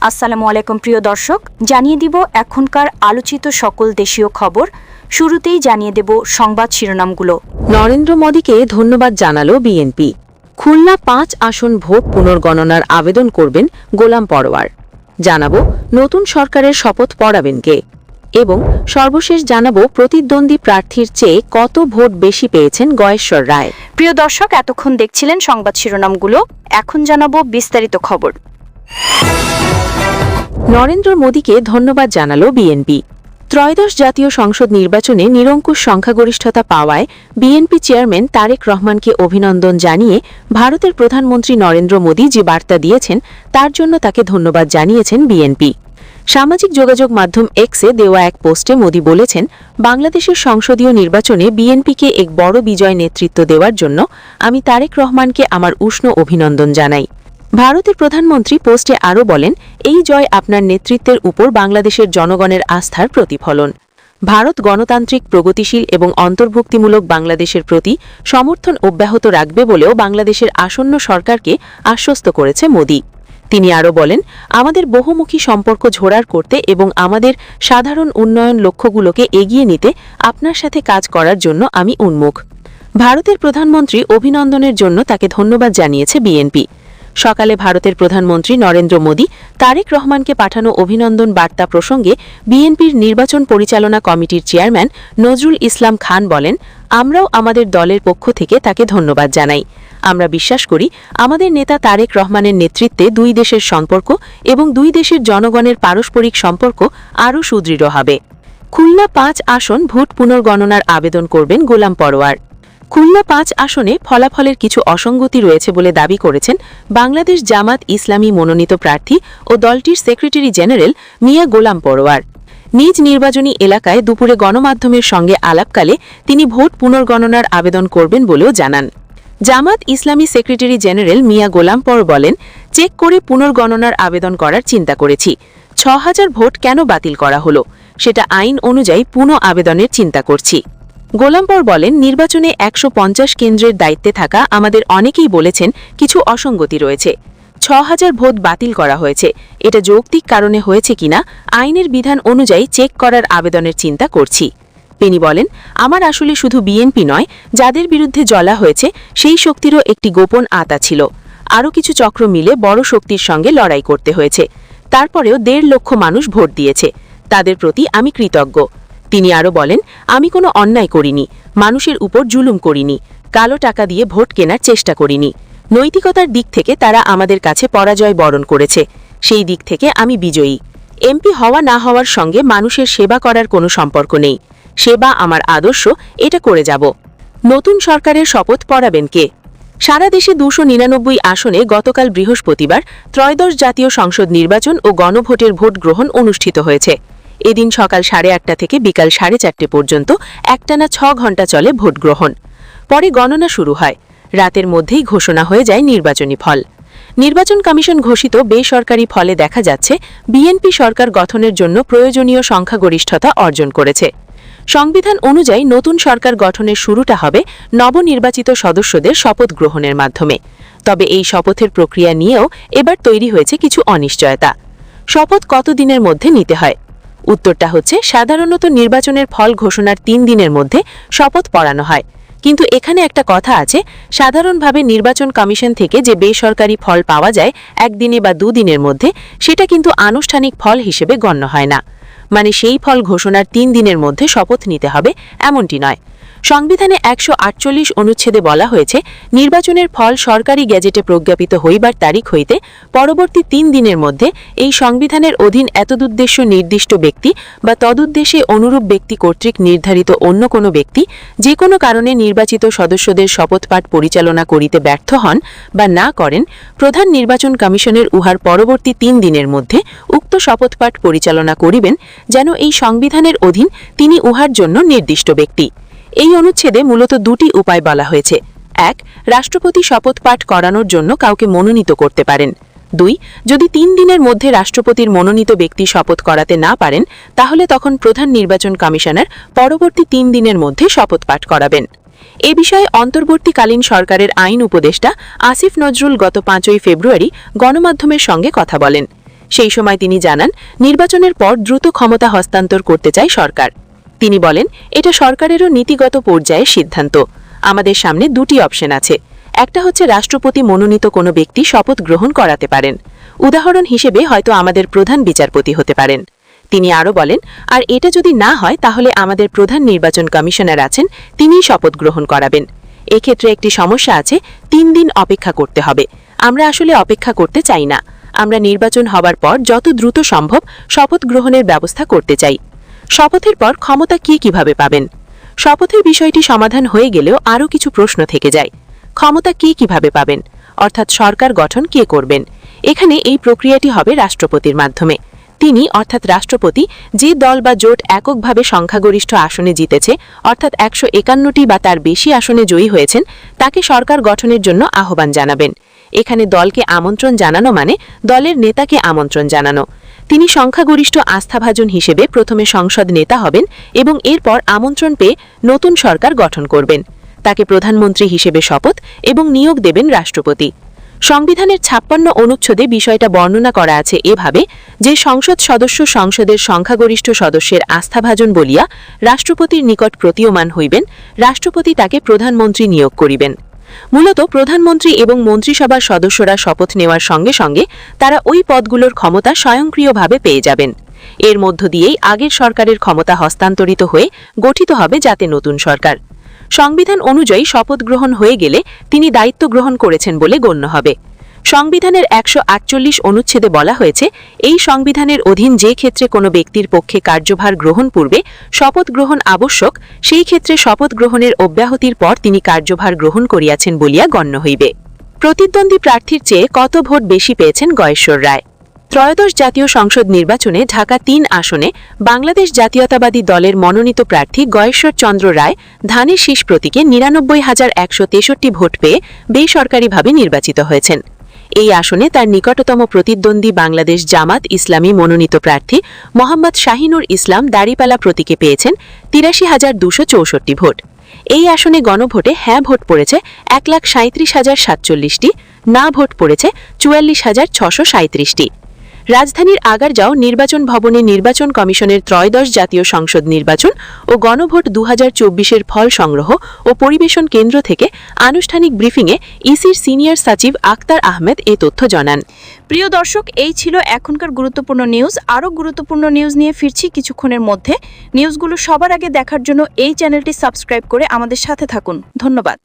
আসসালামু আলাইকুম প্রিয় দর্শক, জানিয়ে দিব এখনকার আলোচিত সকল দেশীয় খবর। শুরুতেই জানিয়ে দেব সংবাদ শিরোনামগুলো। নরেন্দ্র মোদীকে ধন্যবাদ জানালো বিএনপি। খুলনা ৫ আসন ভোট পুনর্গণনার আবেদন করবেন গোলাম পরোয়ার। জানাবো নতুন সরকারের শপথ পড়াবেন কে, এবং সর্বশেষ জানাবো প্রতিদ্বন্দ্বী প্রার্থীর চেয়ে কত ভোট বেশি পেয়েছেন গয়েশ্বর রায়। প্রিয় দর্শক, এতক্ষণ দেখছিলেন সংবাদ শিরোনামগুলো, এখন জানাবো বিস্তারিত খবর। নরেন্দ্র মোদীকে ধন্যবাদ জানালো বিএনপি। ত্রয়োদশ জাতীয় সংসদ নির্বাচনে নিরঙ্কুশ সংখ্যাগরিষ্ঠতা পাওয়ায় বিএনপি চেয়ারম্যান তারেক রহমানকে অভিনন্দন জানিয়ে ভারতের প্রধানমন্ত্রী নরেন্দ্র মোদী যে বার্তা দিয়েছেন তার জন্য তাকে ধন্যবাদ জানিয়েছেন বিএনপি। সামাজিক যোগাযোগ মাধ্যম এক্সে দেওয়া এক পোস্টে মোদী বলেছেন, বাংলাদেশের সংসদীয় নির্বাচনে বিএনপিকে এক বড় বিজয় নেতৃত্ব দেওয়ার জন্য আমি তারেক রহমানকে আমার উষ্ণ অভিনন্দন জানাই। ভারতের প্রধানমন্ত্রী পোস্টে আরও বলেন, এই জয় আপনার নেতৃত্বের উপর বাংলাদেশের জনগণের আস্থার প্রতিফলন। ভারত গণতান্ত্রিক, প্রগতিশীল এবং অন্তর্ভুক্তিমূলক বাংলাদেশের প্রতি সমর্থন অব্যাহত রাখবে বলেও বাংলাদেশের আসন্ন সরকারকে আশ্বস্ত করেছে মোদী। তিনি আরও বলেন, আমাদের বহুমুখী সম্পর্ক জোরদার করতে এবং আমাদের সাধারণ উন্নয়ন লক্ষ্যগুলোকে এগিয়ে নিতে আপনার সাথে কাজ করার জন্য আমি উন্মুখ। ভারতের প্রধানমন্ত্রী অভিনন্দনের জন্য তাকে ধন্যবাদ জানিয়েছে বিএনপি। সকালে ভারতের প্রধানমন্ত্রী নরেন্দ্র মোদী তারেক রহমানকে পাঠানো অভিনন্দন বার্তা প্রসঙ্গে বিএনপির নির্বাচন পরিচালনা কমিটির চেয়ারম্যান নজরুল ইসলাম খান বলেন, আমরাও আমাদের দলের পক্ষ থেকে তাকে ধন্যবাদ জানাই। আমরা বিশ্বাস করি আমাদের নেতা তারেক রহমানের নেতৃত্বে দুই দেশের সম্পর্ক এবং দুই দেশের জনগণের পারস্পরিক সম্পর্ক আরও সুদৃঢ় হবে। খুলনা ৫ আসন ভোট পুনর্গণনার আবেদন করবেন গোলাম পরোয়ার। খুলনা ৫ আসনে ফলাফলের কিছু অসঙ্গতি রয়েছে বলে দাবি করেছেন বাংলাদেশ জামাত ইসলামী মনোনীত প্রার্থী ও দলটির সেক্রেটারি জেনারেল মিয়া গোলাম পরোয়ার। নিজ নির্বাচনী এলাকায় দুপুরে গণমাধ্যমের সঙ্গে আলাপকালে তিনি ভোট পুনর্গণনার আবেদন করবেন বলেও জানান। জামাত ইসলামী সেক্রেটারি জেনারেল মিয়া গোলাম পর বলেন, চেক করে পুনর্গণনার আবেদন করার চিন্তা করেছি। ৬,০০০ ভোট কেন বাতিল করা হলো সেটা আইন অনুযায়ী পুনঃ আবেদনের চিন্তা করছি। গোলামপর বলেন, নির্বাচনে ১৫০ কেন্দ্রের দায়িত্বে থাকা আমাদের অনেকেই বলেছেন কিছু অসঙ্গতি রয়েছে। ৬,০০০ ভোট বাতিল করা হয়েছে, এটা যৌক্তিক কারণে হয়েছে কিনা আইনের বিধান অনুযায়ী চেক করার আবেদনের চিন্তা করছি। তিনি বলেন, আমার আসলে শুধু বিএনপি নয়, যাদের বিরুদ্ধে জ্বলা হয়েছে সেই শক্তিরও একটি গোপন আতা ছিল। আরও কিছু চক্র মিলে বড় শক্তির সঙ্গে লড়াই করতে হয়েছে। তারপরেও ১.৫ লক্ষ মানুষ ভোট দিয়েছে, তাদের প্রতি আমি কৃতজ্ঞ। তিনি আরও বলেন, আমি কোনো অন্যায় করিনি, মানুষের উপর জুলুম করিনি, কালো টাকা দিয়ে ভোট কেনার চেষ্টা করিনি। নৈতিকতার দিক থেকে তারা আমাদের কাছে পরাজয় বরণ করেছে, সেই দিক থেকে আমি বিজয়ী। এমপি হওয়া না হওয়ার সঙ্গে মানুষের সেবা করার কোনো সম্পর্ক নেই। সেবা আমার আদর্শ, এটা করে যাব। নতুন সরকারের শপথ পড়াবেন কে? সারা দেশে ২৯৯ আসনে গতকাল বৃহস্পতিবার ত্রয়োদশ জাতীয় সংসদ নির্বাচন ও গণভোটের ভোট গ্রহণ অনুষ্ঠিত হয়েছে। এদিন সকাল ৮:৩০ থেকে বিকাল ৪:৩০ পর্যন্ত একটানা ৬ ঘণ্টা চলে ভোট গ্রহণ। পরে গণনা শুরু হয়। রাতের মধ্যেই ঘোষণা হয়ে যায় নির্বাচনী ফল। নির্বাচন কমিশন ঘোষিত বেসরকারি ফলে দেখা যাচ্ছে বিএনপি সরকার গঠনের জন্য প্রয়োজনীয় সংখ্যাগরিষ্ঠতা অর্জন করেছে। সংবিধান অনুযায়ী নতুন সরকার গঠনের শুরুটা হবে নবনির্বাচিত সদস্যদের শপথ গ্রহণের মাধ্যমে। তবে এই শপথের প্রক্রিয়া নিয়েও এবার তৈরি হয়েছে কিছু অনিশ্চয়তা। শপথ কত দিনের মধ্যে নিতে হয়? উত্তরটা হচ্ছে, সাধারণত নির্বাচনের ফল ঘোষণার ৩ দিনের মধ্যে শপথ পড়ানো হয়। কিন্তু এখানে একটা কথা আছে, সাধারণভাবে নির্বাচন কমিশন থেকে যে বেসরকারি ফল পাওয়া যায় একদিনে বা ২ দিনের মধ্যে, সেটা কিন্তু আনুষ্ঠানিক ফল হিসেবে গণ্য হয় না। মানে সেই ফল ঘোষণার ৩ দিনের মধ্যে শপথ নিতে হবে এমনটি নয়। সংবিধানে ১৪৮ অনুচ্ছেদে বলা হয়েছে, নির্বাচনের ফল সরকারি গেজেটে প্রজ্ঞাপিত হইবার তারিখ হইতে পরবর্তী ৩ দিনের মধ্যে এই সংবিধানের অধীন এতদুদ্দেশ্য নির্দিষ্ট ব্যক্তি বা তদুদ্দেশ্যে অনুরূপ ব্যক্তি কর্তৃক নির্ধারিত অন্য কোনো ব্যক্তি যে কোনো কারণে নির্বাচিত সদস্যদের শপথপাঠ পরিচালনা করিতে ব্যর্থ হন বা না করেন, প্রধান নির্বাচন কমিশনের উহার পরবর্তী ৩ দিনের মধ্যে উক্ত শপথপাঠ পরিচালনা করিবেন, যেন এই সংবিধানের অধীন তিনি উহার জন্য নির্দিষ্ট ব্যক্তি। এই অনুচ্ছেদে মূলত ২টি উপায় বলা হয়েছে। ১. রাষ্ট্রপতি শপথ পাঠ করানোর জন্য কাউকে মনোনীত করতে পারেন। ২. যদি ৩ দিনের মধ্যে রাষ্ট্রপতির মনোনীত ব্যক্তি শপথ করাতে না পারেন, তাহলে তখন প্রধান নির্বাচন কমিশনার পরবর্তী ৩ দিনের মধ্যে শপথ পাঠ করাবেন। এ বিষয়ে অন্তর্বর্তীকালীন সরকারের আইন উপদেষ্টা আসিফ নজরুল গত ৫ই ফেব্রুয়ারি গণমাধ্যমের সঙ্গে কথা বলেন। সেই সময় তিনি জানান, নির্বাচনের পর দ্রুত ক্ষমতা হস্তান্তর করতে চায় সরকার। তিনি বলেন, এটা সরকারেরও নীতিগত পর্যায়ে সিদ্ধান্ত। আমাদের সামনে দুটি অপশন আছে। একটা হচ্ছে রাষ্ট্রপতি মনোনীত কোনো ব্যক্তি শপথ গ্রহণ করাতে পারেন। উদাহরণ হিসেবে হয়তো আমাদের প্রধান বিচারপতি হতে পারেন। তিনি আরও বলেন, আর এটা যদি না হয় তাহলে আমাদের প্রধান নির্বাচন কমিশনার আছেন, তিনিই শপথ গ্রহণ করাবেন। এক্ষেত্রে একটি সমস্যা আছে, 3 দিন অপেক্ষা করতে হবে। আমরা আসলে অপেক্ষা করতে চাই না। আমরা নির্বাচন হবার পর যত দ্রুত সম্ভব শপথ গ্রহণের ব্যবস্থা করতে চাই। শপথের পর ক্ষমতা কিভাবে পাবেন? শপথের বিষয়টি সমাধান হয়ে গেলেও আরও কিছু প্রশ্ন থেকে যায়। ক্ষমতা কিভাবে পাবেন, অর্থাৎ সরকার গঠন কে করবেন? এখানে এই প্রক্রিয়াটি হবে রাষ্ট্রপতির মাধ্যমে। তিনি অর্থাৎ রাষ্ট্রপতি যে দল বা জোট এককভাবে সংখ্যাগরিষ্ঠ আসনে জিতেছে, অর্থাৎ 151টি বা তার বেশি আসনে জয়ী হয়েছেন, তাকে সরকার গঠনের জন্য আহ্বান জানাবেন। এখানে দলকে আমন্ত্রণ জানানো মানে দলের নেতাকে আমন্ত্রণ জানানো। তিনি সংখ্যাগরিষ্ঠ আস্থাভাজন হিসেবে প্রথমে সংসদ নেতা হবেন এবং এরপর আমন্ত্রণ পেয়ে নতুন সরকার গঠন করবেন। তাকে প্রধানমন্ত্রী হিসেবে শপথ এবং নিয়োগ দেবেন রাষ্ট্রপতি। সংবিধানের 56 অনুচ্ছেদে বিষয়টা বর্ণনা করা আছে এভাবে যে সংসদ সদস্য সংসদের সংখ্যাগরিষ্ঠ সদস্যের আস্থাভাজন বলিয়া রাষ্ট্রপতির নিকট প্রতীয়মান হইবেন, রাষ্ট্রপতি তাকে প্রধানমন্ত্রী নিয়োগ করিবেন। মূলত প্রধানমন্ত্রী এবং মন্ত্রিসভার সদস্যরা শপথ নেওয়ার সঙ্গে সঙ্গে তারা ওই পদগুলোর ক্ষমতা স্বয়ংক্রিয়ভাবে পেয়ে যাবেন। এর মধ্য দিয়েই আগের সরকারের ক্ষমতা হস্তান্তরিত হয়ে গঠিত হবে যাতে নতুন সরকার। সংবিধান অনুযায়ী শপথ গ্রহণ হয়ে গেলে তিনি দায়িত্ব গ্রহণ করেছেন বলে গণ্য হবে। সংবিধানের 148 অনুচ্ছেদে বলা হয়েছে, এই সংবিধানের অধীন যে ক্ষেত্রে কোনো ব্যক্তির পক্ষে কার্যভার গ্রহণ পূর্বে শপথ গ্রহণ আবশ্যক, সেই ক্ষেত্রে শপথ গ্রহণের অব্যাহতির পর তিনি কার্যভার গ্রহণ করিয়াছেন বলিয়া গণ্য হইবে। প্রতিদ্বন্দ্বী প্রার্থীর চেয়ে কত ভোট বেশি পেয়েছেন গয়েশ্বর রায়? ত্রয়োদশ জাতীয় সংসদ নির্বাচনে ঢাকা 3 আসনে বাংলাদেশ জাতীয়তাবাদী দলের মনোনীত প্রার্থী গয়েশ্বর চন্দ্র রায় ধানের শীষ প্রতীকে 99,163 ভোট পেয়ে বেসরকারিভাবে নির্বাচিত হয়েছেন। এই আসনে তার নিকটতম প্রতিদ্বন্দ্বী বাংলাদেশ জামাত ইসলামী মনোনীত প্রার্থী মোহাম্মদ শাহিনুর ইসলাম দাড়িপাল্লা প্রতীকে পেয়েছেন 83,264 ভোট। এই আসনে গণভোটে হ্যাঁ ভোট পড়েছে 1,37,047টি, না ভোট পড়েছে 44,637টি। রাজধানীর আগারগাঁও নির্বাচন ভবনে নির্বাচন কমিশনের ত্রয়োদশ জাতীয় সংসদ নির্বাচন ও গণভোট 2024-এর ফল সংগ্রহ ও পরিবেশন কেন্দ্র থেকে আনুষ্ঠানিক ব্রিফিংয়ে ইসির সিনিয়র সচিব আক্তার আহমেদ এ তথ্য জানান। প্রিয় দর্শক, এই ছিল এখনকার গুরুত্বপূর্ণ নিউজ। আরও গুরুত্বপূর্ণ নিউজ নিয়ে ফিরছি কিছুক্ষণের মধ্যে। নিউজগুলো সবার আগে দেখার জন্য এই চ্যানেলটি সাবস্ক্রাইব করে আমাদের সাথে থাকুন। ধন্যবাদ।